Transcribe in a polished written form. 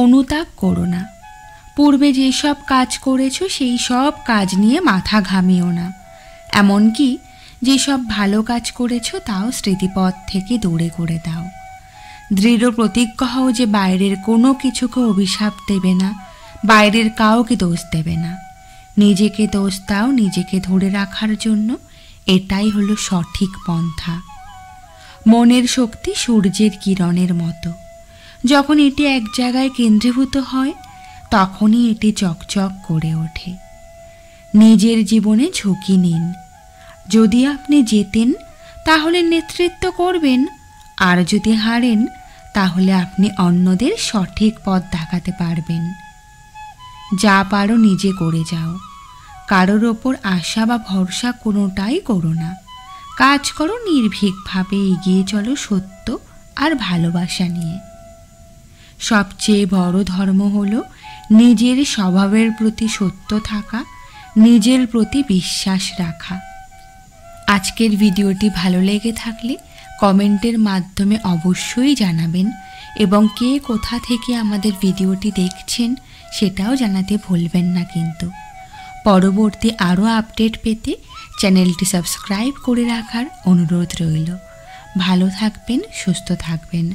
অনুতাপ করো না। পূর্বে যেসব কাজ করেছো সেই সব কাজ নিয়ে মাথা ঘামিও না। এমনকি যেসব ভালো কাজ করেছো তাও স্মৃতিপথ থেকে দূরে করে দাও। দৃঢ় প্রতিজ্ঞ হও যে বাইরের কোনো কিছুকে অভিশাপ দেবে না, বাইরের কাউকে দোষ দেবে না। নিজেকে দোষ দাও নিজেকে ধরে রাখার জন্য। এটাই হলো সঠিক পন্থা। মনের শক্তি সূর্যের কিরণের মতো। যখন এটি এক জায়গায় কেন্দ্রীভূত হয় তখনই এটি চকচক করে ওঠে। নিজের জীবনে ঝুঁকি নিন। যদি আপনি জেতেন তাহলে নেতৃত্ব করবেন, আর যদি হারেন তাহলে আপনি অন্যদের সঠিক পথ দেখাতে পারবেন। যা পারো নিজে করে যাও। কারোর ওপর আশা বা ভরসা কোনোটাই করো না। কাজ করো নির্ভীকভাবে, এগিয়ে চলো সত্য আর ভালোবাসা নিয়ে। সবচেয়ে বড় ধর্ম হলো নিজের স্বভাবের প্রতি সত্য থাকা, নিজের প্রতি বিশ্বাস রাখা। আজকের ভিডিওটি ভালো লেগে থাকলে কমেন্টের মাধ্যমে অবশ্যই জানাবেন, এবং কে কোথা থেকে আমাদের ভিডিওটি দেখছেন সেটাও জানাতে ভুলবেন না কিন্তু। পরবর্তী আরও আপডেট পেতে চ্যানেলটি সাবস্ক্রাইব করে রাখার অনুরোধ রইল। ভালো থাকবেন, সুস্থ থাকবেন।